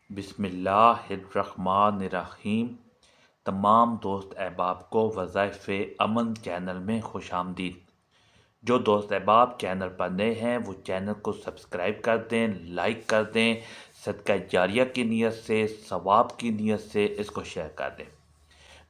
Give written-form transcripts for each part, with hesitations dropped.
بسم اللہ الرحمن الرحیم۔ تمام دوست احباب کو وظائف امن چینل میں خوش آمدید۔ جو دوست احباب چینل پر نئے ہیں وہ چینل کو سبسکرائب کر دیں، لائک کر دیں، صدقہ جاریہ کی نیت سے، ثواب کی نیت سے اس کو شیئر کر دیں۔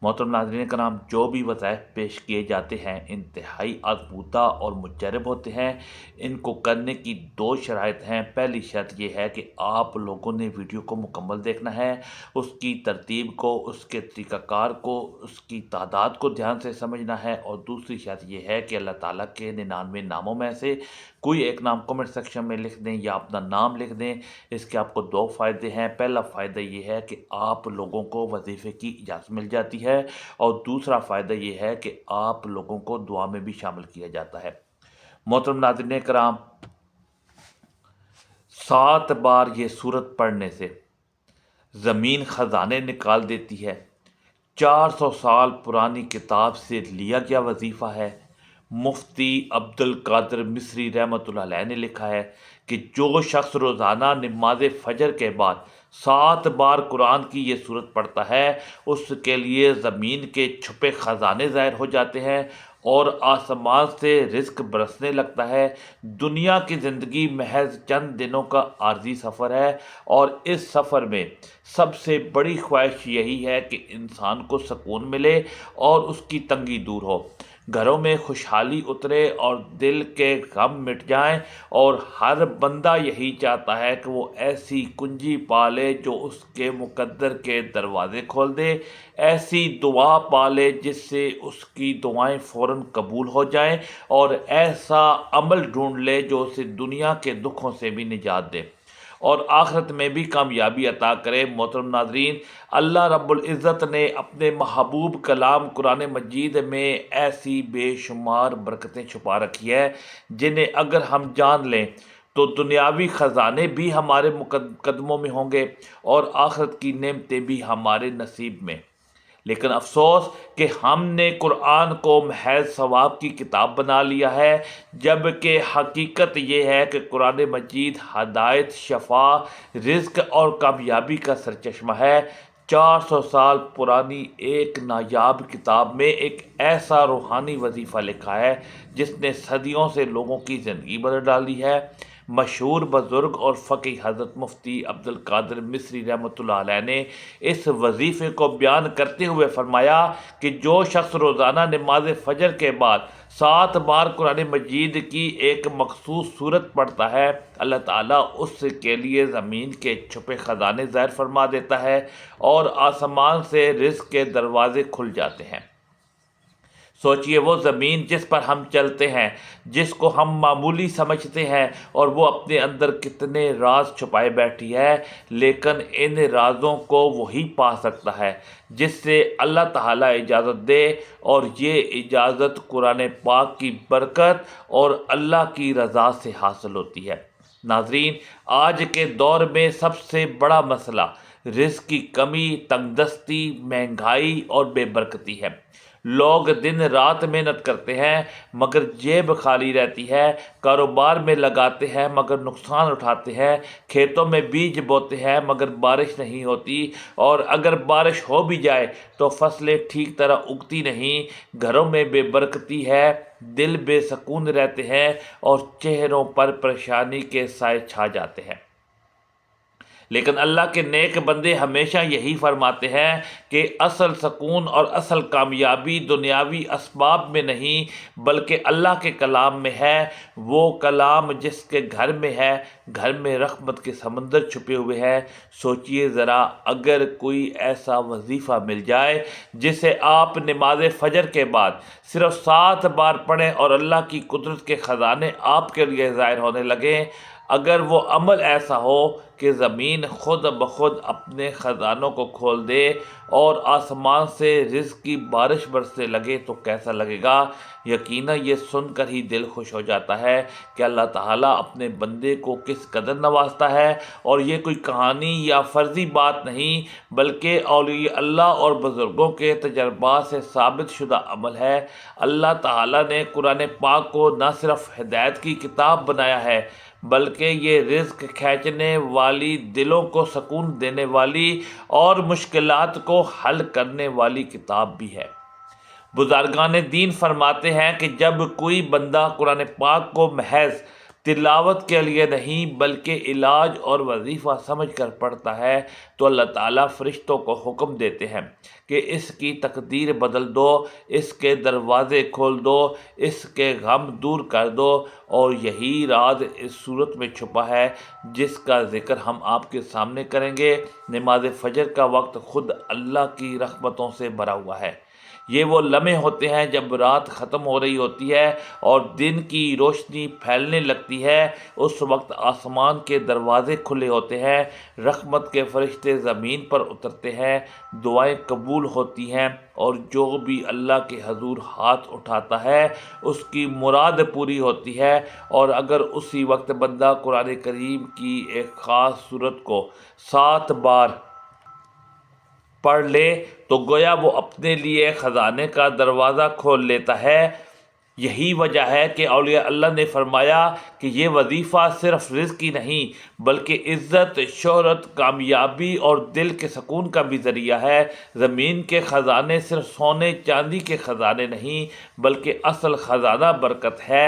محترم ناظرین کرام، جو بھی وظائف پیش کیے جاتے ہیں انتہائی آزمودہ اور مجرب ہوتے ہیں۔ ان کو کرنے کی دو شرائط ہیں۔ پہلی شرط یہ ہے کہ آپ لوگوں نے ویڈیو کو مکمل دیکھنا ہے، اس کی ترتیب کو، اس کے طریقہ کار کو، اس کی تعداد کو دھیان سے سمجھنا ہے، اور دوسری شرط یہ ہے کہ اللہ تعالیٰ کے 99 ناموں میں سے کوئی ایک نام کمنٹ سیکشن میں لکھ دیں یا اپنا نام لکھ دیں۔ اس کے آپ کو دو فائدے ہیں۔ پہلا فائدہ یہ ہے کہ آپ لوگوں کو وظیفے کی اجازت مل جاتی ہے، اور دوسرا فائدہ یہ ہے کہ آپ لوگوں کو دعا میں بھی شامل کیا جاتا ہے۔ محترم ناظرین کرام، 7 بار یہ سورت پڑھنے سے زمین خزانے نکال دیتی ہے۔ 400 سال پرانی کتاب سے لیا گیا وظیفہ ہے۔ مفتی عبد القادر مصری رحمۃ اللہ علیہ نے لکھا ہے کہ جو شخص روزانہ نماز فجر کے بعد 7 بار قرآن کی یہ سورت پڑھتا ہے، اس کے لیے زمین کے چھپے خزانے ظاہر ہو جاتے ہیں اور آسمان سے رزق برسنے لگتا ہے۔ دنیا کی زندگی محض چند دنوں کا عارضی سفر ہے، اور اس سفر میں سب سے بڑی خواہش یہی ہے کہ انسان کو سکون ملے اور اس کی تنگی دور ہو، گھروں میں خوشحالی اترے اور دل کے غم مٹ جائیں، اور ہر بندہ یہی چاہتا ہے کہ وہ ایسی کنجی پالے جو اس کے مقدر کے دروازے کھول دے، ایسی دعا پالے جس سے اس کی دعائیں فوراً قبول ہو جائیں، اور ایسا عمل ڈھونڈ لے جو اسے دنیا کے دکھوں سے بھی نجات دے اور آخرت میں بھی کامیابی عطا کرے۔ محترم ناظرین، اللہ رب العزت نے اپنے محبوب کلام قرآن مجید میں ایسی بے شمار برکتیں چھپا رکھی ہے جنہیں اگر ہم جان لیں تو دنیاوی خزانے بھی ہمارے قدموں میں ہوں گے اور آخرت کی نعمتیں بھی ہمارے نصیب میں۔ لیکن افسوس کہ ہم نے قرآن کو محض ثواب کی کتاب بنا لیا ہے، جبکہ حقیقت یہ ہے کہ قرآن مجید ہدایت، شفا، رزق اور کامیابی کا سرچشمہ ہے۔ 400 سال پرانی ایک نایاب کتاب میں ایک ایسا روحانی وظیفہ لکھا ہے جس نے صدیوں سے لوگوں کی زندگی بدل ڈالی ہے۔ مشہور بزرگ اور فقی حضرت مفتی عبد القادر مصری رحمۃ اللہ علیہ نے اس وظیفے کو بیان کرتے ہوئے فرمایا کہ جو شخص روزانہ نماز فجر کے بعد 7 بار قرآن مجید کی ایک مخصوص صورت پڑھتا ہے، اللہ تعالیٰ اس کے لیے زمین کے چھپے خزانے ظاہر فرما دیتا ہے اور آسمان سے رزق کے دروازے کھل جاتے ہیں۔ سوچئے وہ زمین جس پر ہم چلتے ہیں، جس کو ہم معمولی سمجھتے ہیں، اور وہ اپنے اندر کتنے راز چھپائے بیٹھی ہے، لیکن ان رازوں کو وہی پا سکتا ہے جس سے اللہ تعالیٰ اجازت دے، اور یہ اجازت قرآن پاک کی برکت اور اللہ کی رضا سے حاصل ہوتی ہے۔ ناظرین، آج کے دور میں سب سے بڑا مسئلہ رزق کی کمی، تنگ دستی، مہنگائی اور بے برکتی ہے۔ لوگ دن رات محنت کرتے ہیں مگر جیب خالی رہتی ہے، کاروبار میں لگاتے ہیں مگر نقصان اٹھاتے ہیں، کھیتوں میں بیج بوتے ہیں مگر بارش نہیں ہوتی، اور اگر بارش ہو بھی جائے تو فصلیں ٹھیک طرح اگتی نہیں، گھروں میں بے برکتی ہے، دل بے سکون رہتے ہیں اور چہروں پر پریشانی کے سائے چھا جاتے ہیں۔ لیکن اللہ کے نیک بندے ہمیشہ یہی فرماتے ہیں کہ اصل سکون اور اصل کامیابی دنیاوی اسباب میں نہیں بلکہ اللہ کے کلام میں ہے۔ وہ کلام جس کے گھر میں ہے، گھر میں رحمت کے سمندر چھپے ہوئے ہیں۔ سوچئے ذرا، اگر کوئی ایسا وظیفہ مل جائے جسے آپ نماز فجر کے بعد صرف 7 بار پڑھیں اور اللہ کی قدرت کے خزانے آپ کے لیے ظاہر ہونے لگیں، اگر وہ عمل ایسا ہو کہ زمین خود بخود اپنے خزانوں کو کھول دے اور آسمان سے رزق کی بارش برسنے لگے تو کیسا لگے گا؟ یقیناً یہ سن کر ہی دل خوش ہو جاتا ہے کہ اللہ تعالیٰ اپنے بندے کو کس قدر نوازتا ہے، اور یہ کوئی کہانی یا فرضی بات نہیں بلکہ اولیاء اللہ اور بزرگوں کے تجربات سے ثابت شدہ عمل ہے۔ اللہ تعالیٰ نے قرآن پاک کو نہ صرف ہدایت کی کتاب بنایا ہے بلکہ یہ رزق کھینچنے والی، دلوں کو سکون دینے والی اور مشکلات کو حل کرنے والی کتاب بھی ہے۔ بزرگان دین فرماتے ہیں کہ جب کوئی بندہ قرآن پاک کو محض تلاوت کے لیے نہیں بلکہ علاج اور وظیفہ سمجھ کر پڑھتا ہے تو اللہ تعالیٰ فرشتوں کو حکم دیتے ہیں کہ اس کی تقدیر بدل دو، اس کے دروازے کھول دو، اس کے غم دور کر دو۔ اور یہی راز اس صورت میں چھپا ہے جس کا ذکر ہم آپ کے سامنے کریں گے۔ نماز فجر کا وقت خود اللہ کی رحمتوں سے بھرا ہوا ہے۔ یہ وہ لمحے ہوتے ہیں جب رات ختم ہو رہی ہوتی ہے اور دن کی روشنی پھیلنے لگتی ہے۔ اس وقت آسمان کے دروازے کھلے ہوتے ہیں، رحمت کے فرشتے زمین پر اترتے ہیں، دعائیں قبول ہوتی ہیں اور جو بھی اللہ کے حضور ہاتھ اٹھاتا ہے اس کی مراد پوری ہوتی ہے۔ اور اگر اسی وقت بندہ قرآن کریم کی ایک خاص سورت کو 7 بار پڑھ لے تو گویا وہ اپنے لیے خزانے کا دروازہ کھول لیتا ہے۔ یہی وجہ ہے کہ اولیاء اللہ نے فرمایا کہ یہ وظیفہ صرف رزق ہی نہیں بلکہ عزت، شہرت، کامیابی اور دل کے سکون کا بھی ذریعہ ہے۔ زمین کے خزانے صرف سونے چاندی کے خزانے نہیں بلکہ اصل خزانہ برکت ہے،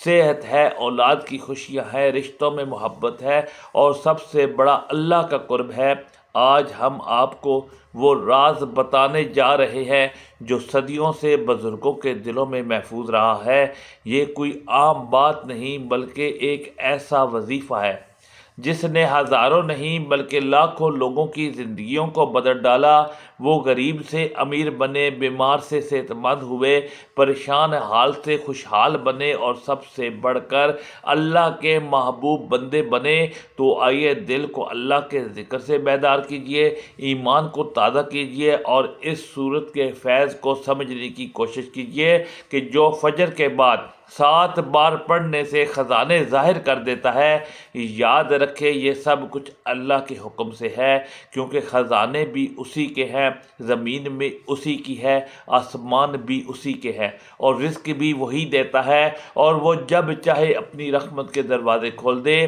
صحت ہے، اولاد کی خوشیاں ہیں، رشتوں میں محبت ہے اور سب سے بڑا اللہ کا قرب ہے۔ آج ہم آپ کو وہ راز بتانے جا رہے ہیں جو صدیوں سے بزرگوں کے دلوں میں محفوظ رہا ہے۔ یہ کوئی عام بات نہیں بلکہ ایک ایسا وظیفہ ہے جس نے ہزاروں نہیں بلکہ لاکھوں لوگوں کی زندگیوں کو بدل ڈالا۔ وہ غریب سے امیر بنے، بیمار سے صحت مند ہوئے، پریشان حال سے خوشحال بنے اور سب سے بڑھ کر اللہ کے محبوب بندے بنے۔ تو آئیے دل کو اللہ کے ذکر سے بیدار کیجیے، ایمان کو تازہ کیجیے اور اس صورت کے فیض کو سمجھنے کی کوشش کیجیے کہ جو فجر کے بعد 7 بار پڑھنے سے خزانے ظاہر کر دیتا ہے۔ یاد رکھے یہ سب کچھ اللہ کے حکم سے ہے، کیونکہ خزانے بھی اسی کے ہیں، زمین میں اسی کی ہے، آسمان بھی اسی کے ہے اور رزق بھی وہی دیتا ہے اور وہ جب چاہے اپنی رحمت کے دروازے کھول دے۔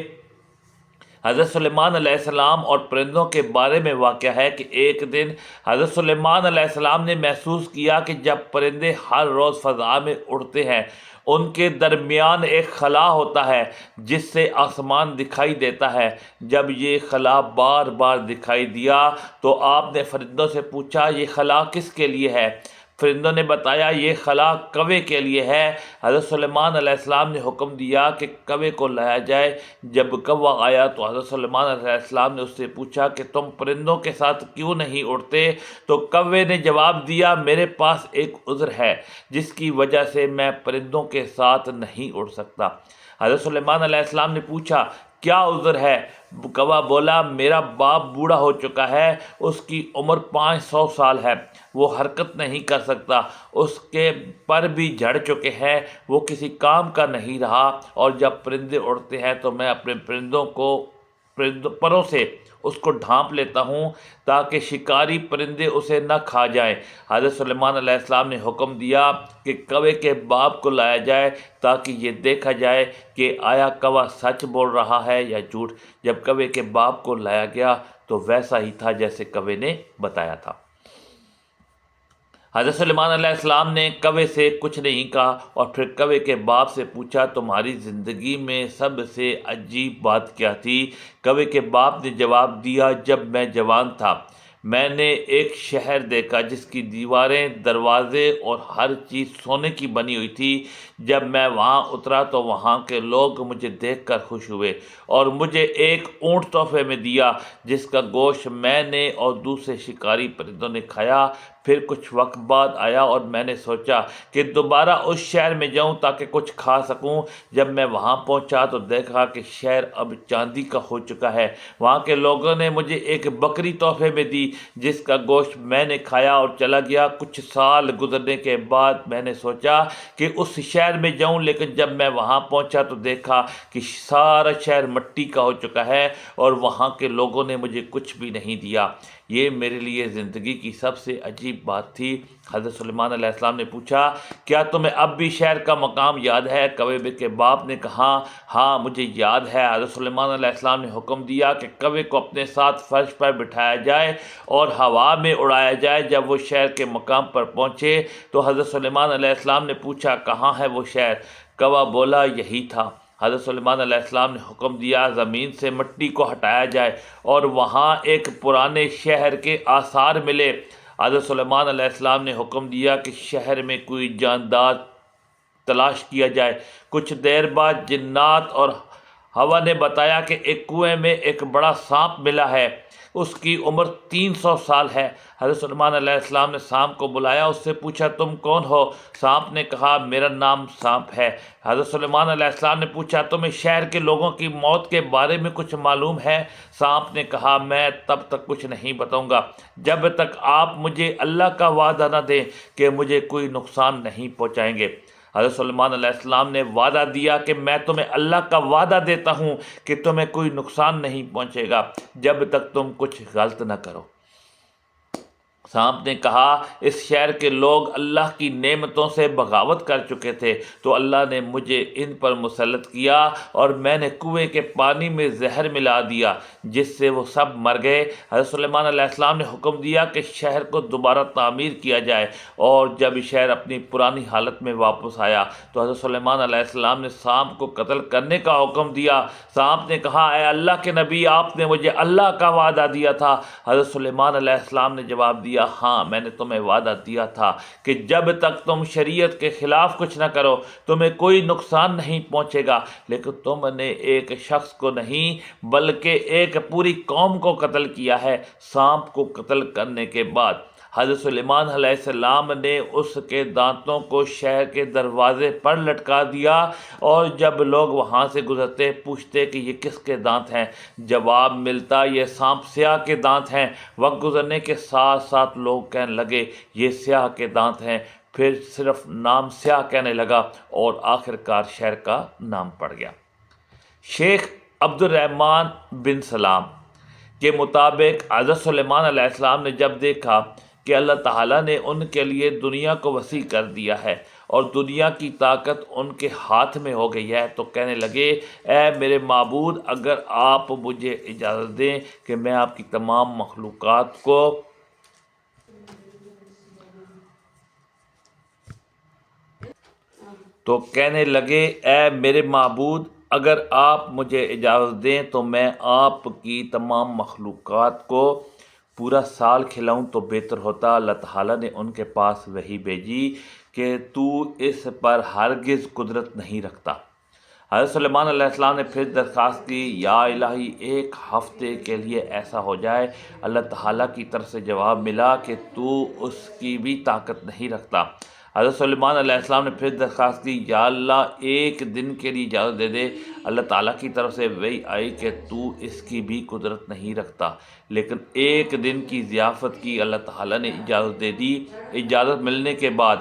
حضرت سلیمان علیہ السلام اور پرندوں کے بارے میں واقعہ ہے کہ ایک دن حضرت سلیمان علیہ السلام نے محسوس کیا کہ جب پرندے ہر روز فضا میں اڑتے ہیں ان کے درمیان ایک خلا ہوتا ہے جس سے آسمان دکھائی دیتا ہے۔ جب یہ خلا بار بار دکھائی دیا تو آپ نے فرندوں سے پوچھا یہ خلا کس کے لیے ہے؟ فرندوں نے بتایا یہ خلا کوے کے لیے ہے۔ حضرت سلیمان علیہ السلام نے حکم دیا کہ کوے کو لایا جائے۔ جب کوا آیا تو حضرت سلیمان علیہ السلام نے اس سے پوچھا کہ تم پرندوں کے ساتھ کیوں نہیں اڑتے؟ تو کوے نے جواب دیا میرے پاس ایک عذر ہے جس کی وجہ سے میں پرندوں کے ساتھ نہیں اڑ سکتا۔ حضرت سلیمان علیہ السلام نے پوچھا کیا عذر ہے؟ کوا بولا میرا باپ بوڑھا ہو چکا ہے، اس کی عمر 500 سال ہے، وہ حرکت نہیں کر سکتا، اس کے پر بھی جھڑ چکے ہیں، وہ کسی کام کا نہیں رہا اور جب پرندے اڑتے ہیں تو میں اپنے پروں سے اس کو ڈھانپ لیتا ہوں تاکہ شکاری پرندے اسے نہ کھا جائیں۔ حضرت سلیمان علیہ السلام نے حکم دیا کہ کوے کے باپ کو لایا جائے تاکہ یہ دیکھا جائے کہ آیا کوا سچ بول رہا ہے یا جھوٹ۔ جب کوے کے باپ کو لایا گیا تو ویسا ہی تھا جیسے کوے نے بتایا تھا۔ حضرت سلیمان علیہ السلام نے کوے سے کچھ نہیں کہا اور پھر کوے کے باپ سے پوچھا تمہاری زندگی میں سب سے عجیب بات کیا تھی؟ کوے کے باپ نے جواب دیا جب میں جوان تھا میں نے ایک شہر دیکھا جس کی دیواریں، دروازے اور ہر چیز سونے کی بنی ہوئی تھی۔ جب میں وہاں اترا تو وہاں کے لوگ مجھے دیکھ کر خوش ہوئے اور مجھے ایک اونٹ تحفے میں دیا جس کا گوشت میں نے اور دوسرے شکاری پرندوں نے کھایا۔ پھر کچھ وقت بعد آیا اور میں نے سوچا کہ دوبارہ اس شہر میں جاؤں تاکہ کچھ کھا سکوں۔ جب میں وہاں پہنچا تو دیکھا کہ شہر اب چاندی کا ہو چکا ہے۔ وہاں کے لوگوں نے مجھے ایک بکری تحفے میں دی جس کا گوشت میں نے کھایا اور چلا گیا۔ کچھ سال گزرنے کے بعد میں نے سوچا کہ اس شہر میں جاؤں، لیکن جب میں وہاں پہنچا تو دیکھا کہ سارا شہر مٹی کا ہو چکا ہے اور وہاں کے لوگوں نے مجھے کچھ بھی نہیں دیا۔ یہ میرے لیے زندگی کی سب سے عجیب عجیب بات تھی۔ حضرت سلیمان علیہ السلام نے پوچھا کیا تمہیں اب بھی شہر کا مقام یاد ہے؟ کوے کے باپ نے کہا ہاں مجھے یاد ہے۔ حضرت سلیمان علیہ السلام نے حکم دیا کہ کوے کو اپنے ساتھ فرش پر بٹھایا جائے اور ہوا میں اڑایا جائے۔ جب وہ شہر کے مقام پر پہنچے تو حضرت سلیمان علیہ السلام نے پوچھا کہاں ہے وہ شہر؟ کوا بولا یہی تھا۔ حضرت سلیمان علیہ السلام نے حکم دیا زمین سے مٹی کو ہٹایا جائے اور وہاں ایک پرانے شہر کے آثار ملے۔ حضرت سلیمان علیہ السلام نے حکم دیا کہ شہر میں کوئی جاندار تلاش کیا جائے۔ کچھ دیر بعد جنات اور ہوا نے بتایا کہ ایک کنویں میں ایک بڑا سانپ ملا ہے، اس کی عمر 300 سال ہے۔ حضرت سلیمان علیہ السلام نے سانپ کو بلایا، اس سے پوچھا تم کون ہو؟ سانپ نے کہا میرا نام سانپ ہے۔ حضرت سلیمان علیہ السلام نے پوچھا تمہیں شہر کے لوگوں کی موت کے بارے میں کچھ معلوم ہے؟ سانپ نے کہا میں تب تک کچھ نہیں بتاؤں گا جب تک آپ مجھے اللہ کا وعدہ نہ دیں کہ مجھے کوئی نقصان نہیں پہنچائیں گے۔ حضرت سلیمان علیہ السلام نے وعدہ دیا کہ میں تمہیں اللہ کا وعدہ دیتا ہوں کہ تمہیں کوئی نقصان نہیں پہنچے گا جب تک تم کچھ غلط نہ کرو۔ سانپ نے کہا اس شہر کے لوگ اللہ کی نعمتوں سے بغاوت کر چکے تھے تو اللہ نے مجھے ان پر مسلط کیا اور میں نے کنویں کے پانی میں زہر ملا دیا جس سے وہ سب مر گئے۔ حضرت سلیمان علیہ السلام نے حکم دیا کہ شہر کو دوبارہ تعمیر کیا جائے اور جب شہر اپنی پرانی حالت میں واپس آیا تو حضرت سلیمان علیہ السلام نے سانپ کو قتل کرنے کا حکم دیا۔ سانپ نے کہا اے اللہ کے نبی آپ نے مجھے اللہ کا وعدہ دیا تھا۔ حضرت سلیمان علیہ السلام نے جواب دیا ہاں میں نے تمہیں وعدہ دیا تھا کہ جب تک تم شریعت کے خلاف کچھ نہ کرو تمہیں کوئی نقصان نہیں پہنچے گا، لیکن تم نے ایک شخص کو نہیں بلکہ ایک پوری قوم کو قتل کیا ہے۔ سانپ کو قتل کرنے کے بعد حضرت سلیمان علیہ السلام نے اس کے دانتوں کو شہر کے دروازے پر لٹکا دیا اور جب لوگ وہاں سے گزرتے پوچھتے کہ یہ کس کے دانت ہیں، جواب ملتا یہ سانپ سیاہ کے دانت ہیں۔ وقت گزرنے کے ساتھ ساتھ لوگ کہنے لگے یہ سیاہ کے دانت ہیں، پھر صرف نام سیاہ کہنے لگا اور آخر کار شہر کا نام پڑ گیا۔ شیخ عبد الرحمن بن سلام کے مطابق حضرت سلیمان علیہ السلام نے جب دیکھا کہ اللہ تعالیٰ نے ان کے لیے دنیا کو وسیع کر دیا ہے اور دنیا کی طاقت ان کے ہاتھ میں ہو گئی ہے تو کہنے لگے اے میرے معبود اگر آپ مجھے اجازت دیں کہ میں آپ کی تمام مخلوقات کو تو کہنے لگے اے میرے معبود اگر آپ مجھے اجازت دیں تو میں آپ کی تمام مخلوقات کو پورا سال کھلاؤں تو بہتر ہوتا۔ اللہ تعالیٰ نے ان کے پاس وحی بھیجی کہ تو اس پر ہرگز قدرت نہیں رکھتا۔ حضرت سلیمان علیہ السلام نے پھر درخواست کی یا الہی ایک ہفتے کے لیے ایسا ہو جائے۔ اللہ تعالیٰ کی طرف سے جواب ملا کہ تو اس کی بھی طاقت نہیں رکھتا۔ حضرت سلیمان علیہ السلام نے پھر درخواست کی یا اللہ ایک دن کے لیے اجازت دے دے۔ اللہ تعالیٰ کی طرف سے وحی آئی کہ تو اس کی بھی قدرت نہیں رکھتا، لیکن ایک دن کی ضیافت کی اللہ تعالیٰ نے اجازت دے دی۔ اجازت ملنے کے بعد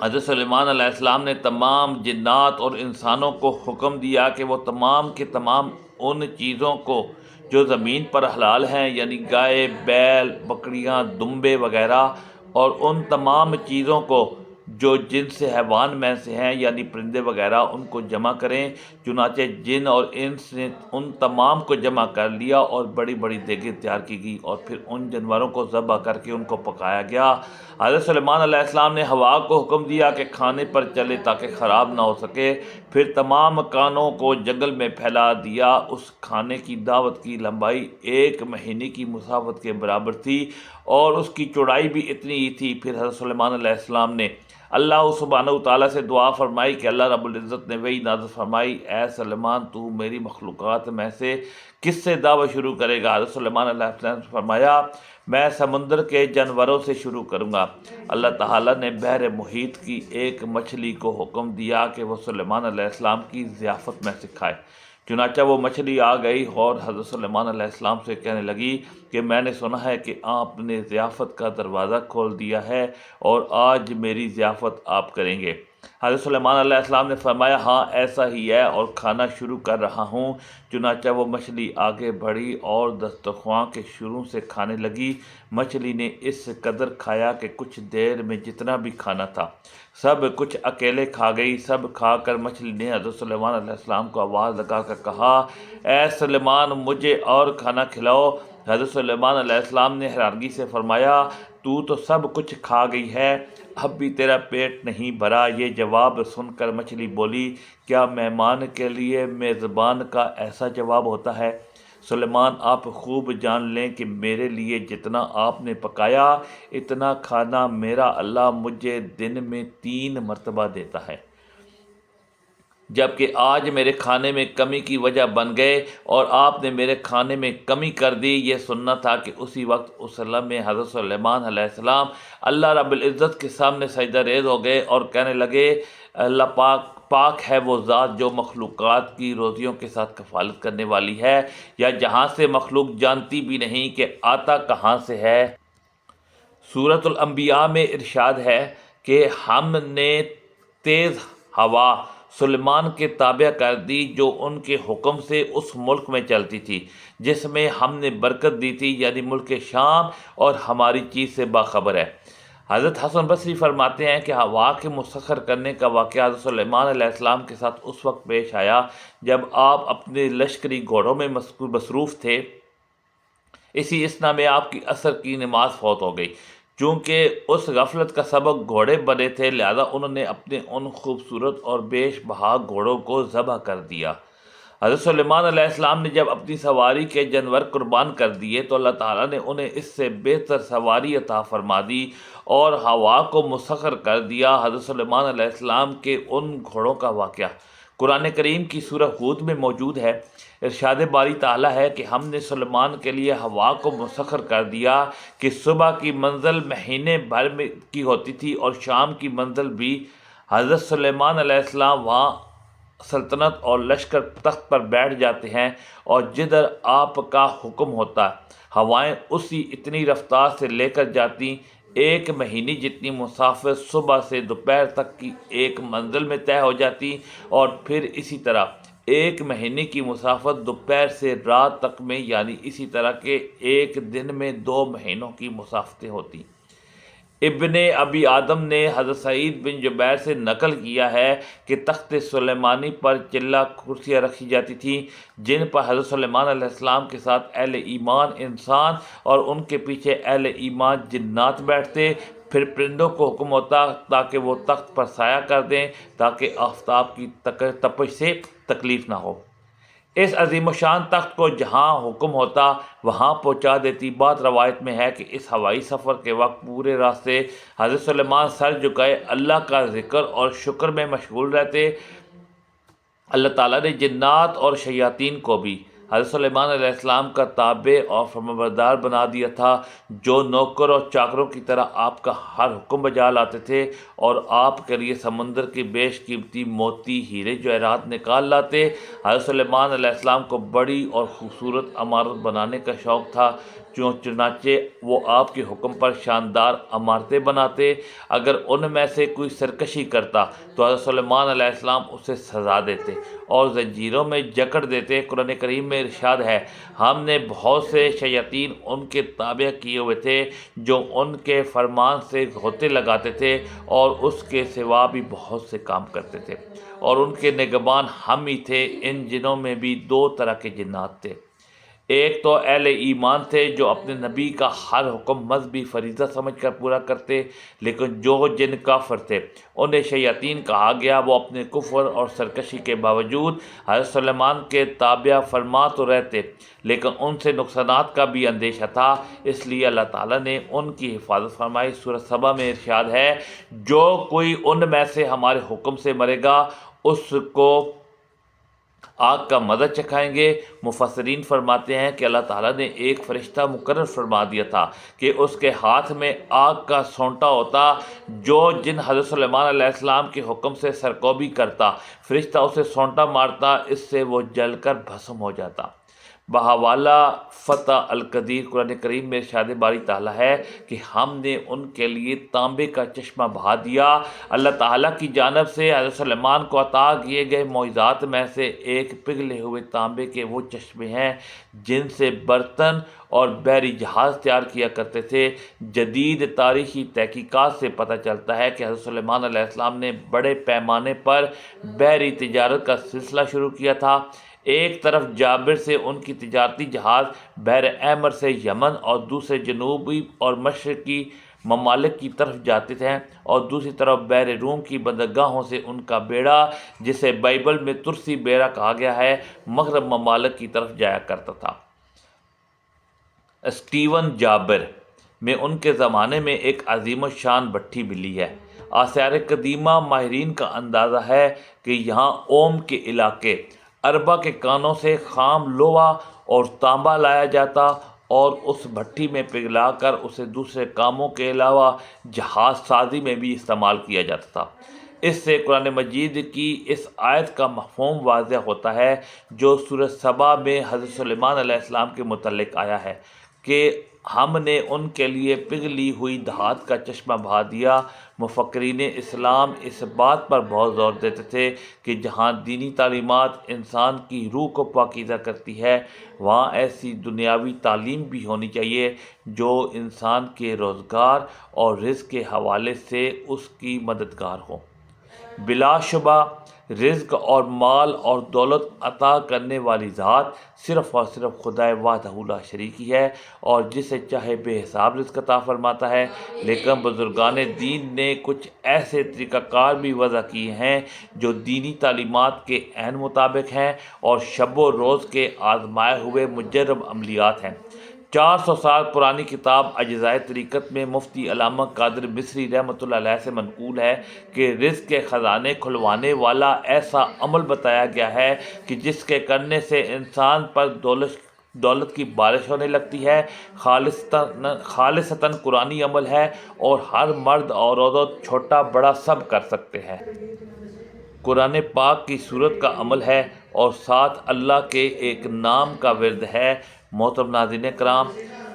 حضرت سلیمان علیہ السلام نے تمام جنات اور انسانوں کو حکم دیا کہ وہ تمام کے تمام ان چیزوں کو جو زمین پر حلال ہیں یعنی گائے، بیل، بکریاں، دمبے وغیرہ اور ان تمام چیزوں کو جو جن سے حیوان میں سے ہیں یعنی پرندے وغیرہ ان کو جمع کریں۔ چنانچہ جن اور انس نے ان تمام کو جمع کر لیا اور بڑی بڑی دیگیں تیار کی گئی اور پھر ان جانوروں کو ذبح کر کے ان کو پکایا گیا۔ حضرت سلیمان علیہ السلام نے ہوا کو حکم دیا کہ کھانے پر چلے تاکہ خراب نہ ہو سکے، پھر تمام کانوں کو جنگل میں پھیلا دیا۔ اس کھانے کی دعوت کی لمبائی 1 مہینے کی مسافت کے برابر تھی اور اس کی چوڑائی بھی اتنی ہی تھی۔ پھر حضرت سلیمان علیہ السلام نے اللہ سبحانہ وتعالیٰ سے دعا فرمائی کہ اللہ رب العزت نے وحی نازل فرمائی اے سلیمان تو میری مخلوقات میں سے کس سے دعوت شروع کرے گا؟ حضرت سلیمان علیہ السلام نے فرمایا میں سمندر کے جانوروں سے شروع کروں گا۔ اللہ تعالیٰ نے بحر محیط کی ایک مچھلی کو حکم دیا کہ وہ سلیمان علیہ السلام کی ضیافت میں سے کھائے۔ چنانچہ وہ مچھلی آ گئی اور حضرت سلیمان علیہ السلام سے کہنے لگی کہ میں نے سنا ہے کہ آپ نے ضیافت کا دروازہ کھول دیا ہے اور آج میری ضیافت آپ کریں گے۔ حضرت سلیمان علیہ السلام نے فرمایا ہاں ایسا ہی ہے اور کھانا شروع کر رہا ہوں۔ چنانچہ وہ مچھلی آگے بڑھی اور دسترخواں کے شروع سے کھانے لگی۔ مچھلی نے اس قدر کھایا کہ کچھ دیر میں جتنا بھی کھانا تھا سب کچھ اکیلے کھا گئی۔ سب کھا کر مچھلی نے حضرت سلیمان علیہ السلام کو آواز لگا کر کہا اے سلیمان مجھے اور کھانا کھلاؤ۔ حضرت سلیمان علیہ السلام نے حیرانگی سے فرمایا تو سب کچھ کھا گئی ہے، اب بھی تیرا پیٹ نہیں بھرا؟ یہ جواب سن کر مچھلی بولی کیا مہمان کے لیے میزبان کا ایسا جواب ہوتا ہے؟ سلیمان آپ خوب جان لیں کہ میرے لیے جتنا آپ نے پکایا اتنا کھانا میرا اللہ مجھے دن میں 3 مرتبہ دیتا ہے، جبکہ آج میرے کھانے میں کمی کی وجہ بن گئے اور آپ نے میرے کھانے میں کمی کر دی۔ یہ سننا تھا کہ اسی وقت اس لمحے حضرت سلیمان علیہ السلام اللہ رب العزت کے سامنے سجدہ ریز ہو گئے اور کہنے لگے اللہ پاک ہے وہ ذات جو مخلوقات کی روزیوں کے ساتھ کفالت کرنے والی ہے، یا جہاں سے مخلوق جانتی بھی نہیں کہ آتا کہاں سے ہے۔ سورۃ الانبیاء میں ارشاد ہے کہ ہم نے تیز ہوا سلیمان کے تابع کر دی جو ان کے حکم سے اس ملک میں چلتی تھی جس میں ہم نے برکت دی تھی، یعنی ملک شام، اور ہماری چیز سے باخبر ہے۔ حضرت حسن بصری فرماتے ہیں کہ ہوا کے مسخر کرنے کا واقعہ حضرت سلیمان علیہ السلام کے ساتھ اس وقت پیش آیا جب آپ اپنے لشکری گھوڑوں میں مصروف تھے۔ اسی اثنا میں آپ کی عصر کی نماز فوت ہو گئی۔ چونکہ اس غفلت کا سبب گھوڑے بنے تھے لہذا انہوں نے اپنے ان خوبصورت اور بیش بہا گھوڑوں کو ذبح کر دیا۔ حضرت سلیمان علیہ السلام نے جب اپنی سواری کے جانور قربان کر دیے تو اللہ تعالیٰ نے انہیں اس سے بہتر سواری عطا فرما دی اور ہوا کو مسخر کر دیا۔ حضرت سلیمان علیہ السلام کے ان گھوڑوں کا واقعہ قرآن کریم کی سورہ ہود میں موجود ہے۔ ارشاد باری تعالیٰ ہے کہ ہم نے سلیمان کے لیے ہوا کو مسخر کر دیا کہ صبح کی منزل مہینے بھر میں کی ہوتی تھی اور شام کی منزل بھی۔ حضرت سلیمان علیہ السلام وہاں سلطنت اور لشکر تخت پر بیٹھ جاتے ہیں اور جدھر آپ کا حکم ہوتا ہوائیں اسی اتنی رفتار سے لے کر جاتی۔ 1 مہینے جتنی مسافت صبح سے دوپہر تک کی ایک منزل میں طے ہو جاتی اور پھر اسی طرح 1 مہینے کی مسافت دوپہر سے رات تک میں، یعنی اسی طرح کے ایک دن میں 2 مہینوں کی مسافتیں ہوتی۔ ابن ابی آدم نے حضرت سعید بن جبیر سے نقل کیا ہے کہ تخت سلیمانی پر چلہ کرسیاں رکھی جاتی تھیں جن پر حضرت سلیمان علیہ السلام کے ساتھ اہل ایمان انسان اور ان کے پیچھے اہل ایمان جنات بیٹھتے۔ پھر پرندوں کو حکم ہوتا تاکہ وہ تخت پر سایہ کر دیں تاکہ آفتاب کی تپش سے تکلیف نہ ہو۔ اس عظیم الشان تخت کو جہاں حکم ہوتا وہاں پہنچا دیتی۔ بات روایت میں ہے کہ اس ہوائی سفر کے وقت پورے راستے حضرت سلیمان سر جھکائے اللہ کا ذکر اور شکر میں مشغول رہتے۔ اللہ تعالیٰ نے جنات اور شیاطین کو بھی حضرت سلیمان علیہ السلام کا تابع اور فرمانبردار بنا دیا تھا، جو نوکر اور چاکروں کی طرح آپ کا ہر حکم بجا لاتے تھے اور آپ کے لیے سمندر کی بیش قیمتی موتی ہیرے جواہرات نکال لاتے۔ حضرت سلیمان علیہ السلام کو بڑی اور خوبصورت عمارت بنانے کا شوق تھا، چنانچہ وہ آپ کے حکم پر شاندار عمارتیں بناتے۔ اگر ان میں سے کوئی سرکشی کرتا تو حضرت سلیمان علیہ السلام اسے سزا دیتے اور زنجیروں میں جکڑ دیتے۔ قرآن کریم میں ارشاد ہے ہم نے بہت سے شیاطین ان کے تابع کیے ہوئے تھے جو ان کے فرمان سے ہوتے لگاتے تھے اور اس کے سوا بھی بہت سے کام کرتے تھے، اور ان کے نگہبان ہم ہی تھے۔ ان جنوں میں بھی 2 طرح کے جنات تھے، ایک تو اہل ایمان تھے جو اپنے نبی کا ہر حکم مذہبی فریضہ سمجھ کر پورا کرتے، لیکن جو جن کافر تھے انہیں شیاطین کہا گیا۔ وہ اپنے کفر اور سرکشی کے باوجود حضرت سلیمان کے تابع فرما تو رہتے لیکن ان سے نقصانات کا بھی اندیشہ تھا، اس لیے اللہ تعالیٰ نے ان کی حفاظت فرمائی۔ سورہ سبا میں ارشاد ہے جو کوئی ان میں سے ہمارے حکم سے مرے گا اس کو آگ کا مزہ چکھائیں گے۔ مفسرین فرماتے ہیں کہ اللہ تعالیٰ نے ایک فرشتہ مقرر فرما دیا تھا کہ اس کے ہاتھ میں آگ کا سونٹا ہوتا، جو جن حضرت سلیمان علیہ السلام کے حکم سے سرکوبی کرتا۔ فرشتہ اسے سونٹا مارتا، اس سے وہ جل کر بھسم ہو جاتا۔ بحوالہ فتح القدیر قرآن کریم میں ارشاد باری تعالیٰ ہے کہ ہم نے ان کے لیے تانبے کا چشمہ بہا دیا۔ اللہ تعالیٰ کی جانب سے حضرت سلیمان کو عطا کیے گئے معجزات میں سے ایک پگھلے ہوئے تانبے کے وہ چشمے ہیں جن سے برتن اور بحری جہاز تیار کیا کرتے تھے۔ جدید تاریخی تحقیقات سے پتہ چلتا ہے کہ حضرت سلیمان علیہ السلام نے بڑے پیمانے پر بحری تجارت کا سلسلہ شروع کیا تھا۔ ایک طرف جابر سے ان کی تجارتی جہاز بحر احمر سے یمن اور دوسرے جنوبی اور مشرقی ممالک کی طرف جاتے تھے، اور دوسری طرف بحر روم کی بندرگاہوں سے ان کا بیڑا، جسے بائبل میں ترسی بیڑا کہا گیا ہے، مغرب ممالک کی طرف جایا کرتا تھا۔ اسٹیون جابر میں ان کے زمانے میں ایک عظیم الشان بھٹی ملی ہے۔ آثار قدیمہ ماہرین کا اندازہ ہے کہ یہاں اوم کے علاقے اربا کے کانوں سے خام لوہا اور تانبا لایا جاتا اور اس بھٹی میں پگھلا کر اسے دوسرے کاموں کے علاوہ جہاز سازی میں بھی استعمال کیا جاتا تھا۔ اس سے قرآن مجید کی اس آیت کا مفہوم واضح ہوتا ہے جو سورہ سبا میں حضرت سلیمان علیہ السلام کے متعلق آیا ہے کہ ہم نے ان کے لیے پگھلی ہوئی دھات کا چشمہ بہا دیا۔ مفکرین اسلام اس بات پر بہت زور دیتے تھے کہ جہاں دینی تعلیمات انسان کی روح کو پاکیزہ کرتی ہے، وہاں ایسی دنیاوی تعلیم بھی ہونی چاہیے جو انسان کے روزگار اور رزق کے حوالے سے اس کی مددگار ہو۔ بلا شبہ رزق اور مال اور دولت عطا کرنے والی ذات صرف اور صرف خدا وحدہ لا شریک ہی ہے، اور جسے چاہے بے حساب رزق عطا فرماتا ہے۔ لیکن بزرگان دین نے کچھ ایسے طریقہ کار بھی وضع کیے ہیں جو دینی تعلیمات کے عین مطابق ہیں اور شب و روز کے آزمائے ہوئے مجرب عملیات ہیں۔ 400 سال پرانی کتاب اجزائے طریقت میں مفتی علامہ قادر مصری رحمۃ اللہ علیہ سے منقول ہے کہ رزق کے خزانے کھلوانے والا ایسا عمل بتایا گیا ہے کہ جس کے کرنے سے انسان پر دولت کی بارش ہونے لگتی ہے۔ خالصتاً قرآنی عمل ہے اور ہر مرد اور عورت چھوٹا بڑا سب کر سکتے ہیں۔ قرآن پاک کی سورت کا عمل ہے اور ساتھ اللہ کے ایک نام کا ورد ہے۔ محترم ناظرین کرام،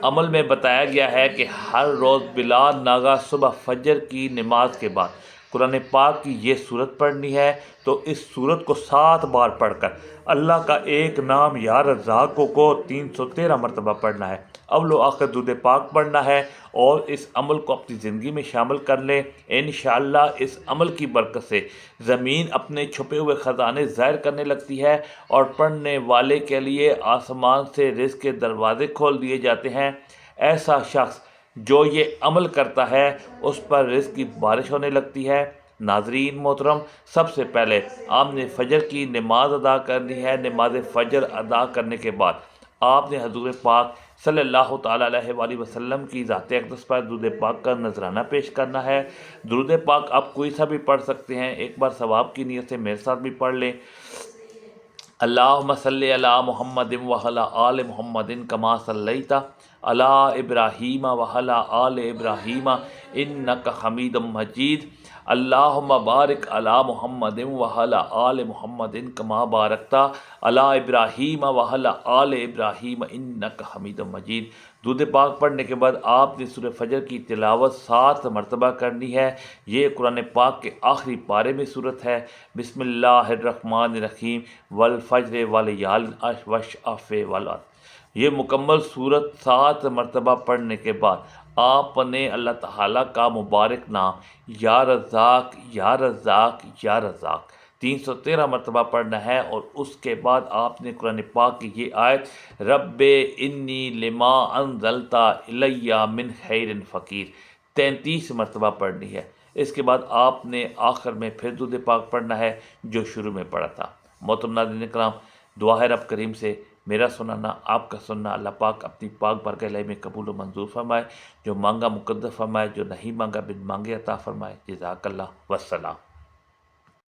عمل میں بتایا گیا ہے کہ ہر روز بلا ناغہ صبح فجر کی نماز کے بعد قرآن پاک کی یہ سورت پڑھنی ہے، تو اس سورت کو 7 بار پڑھ کر اللہ کا ایک نام یا رزاق کو 313 مرتبہ پڑھنا ہے۔ اول و آخر درود پاک پڑھنا ہے اور اس عمل کو اپنی زندگی میں شامل کر لیں۔ انشاءاللہ اس عمل کی برکت سے زمین اپنے چھپے ہوئے خزانے ظاہر کرنے لگتی ہے اور پڑھنے والے کے لیے آسمان سے رزق کے دروازے کھول دیے جاتے ہیں۔ ایسا شخص جو یہ عمل کرتا ہے اس پر رزق کی بارش ہونے لگتی ہے۔ ناظرین محترم، سب سے پہلے آپ نے فجر کی نماز ادا کرنی ہے۔ نماز فجر ادا کرنے کے بعد آپ نے حضور پاک صلی اللہ تعالیٰ علیہ وآلہ وسلم کی ذات اقدس پر درود پاک کا نذرانہ پیش کرنا ہے۔ درود پاک آپ کوئی سا بھی پڑھ سکتے ہیں، ایک بار ثواب کی نیت سے میرے ساتھ بھی پڑھ لیں۔ اللہم صلی علی محمد وعلی آل محمد کما صلیت علی ابراہیم وعلی آل ابراہیم انک حمید مجید۔ اللہم بارک علی محمد وعلی آل محمد کما بارکت علی ابراہیم وعلی آل ابراہیم انک حمید مجید۔ درود پاک پڑھنے کے بعد آپ نے سورہ فجر کی تلاوت 7 مرتبہ کرنی ہے۔ یہ قرآن پاک کے آخری پارے میں صورت ہے۔ بسم اللہ الرحمن الرحیم والفجر ولیالٍ عشر والشفع والوتر۔ یہ مکمل صورت 7 مرتبہ پڑھنے کے بعد آپ نے اللہ تعالیٰ کا مبارک نام یا رزاق یا رزاق یا رزاق 313 مرتبہ پڑھنا ہے، اور اس کے بعد آپ نے قرآن پاک کی یہ آیت رب انی لما انزلت الی من خیر فقیر 33 مرتبہ پڑھنی ہے۔ اس کے بعد آپ نے آخر میں پھر درود پاک پڑھنا ہے جو شروع میں پڑھا تھا۔ محترم ناظرین کرام، دعا ہے رب کریم سے میرا سنانا آپ کا سننا اللہ پاک اپنی پاک بارگاہ الہی میں قبول و منظور فرمائے، جو مانگا مقدر فرمائے، جو نہیں مانگا بن مانگے عطا فرمائے۔ جزاک اللہ، والسلام۔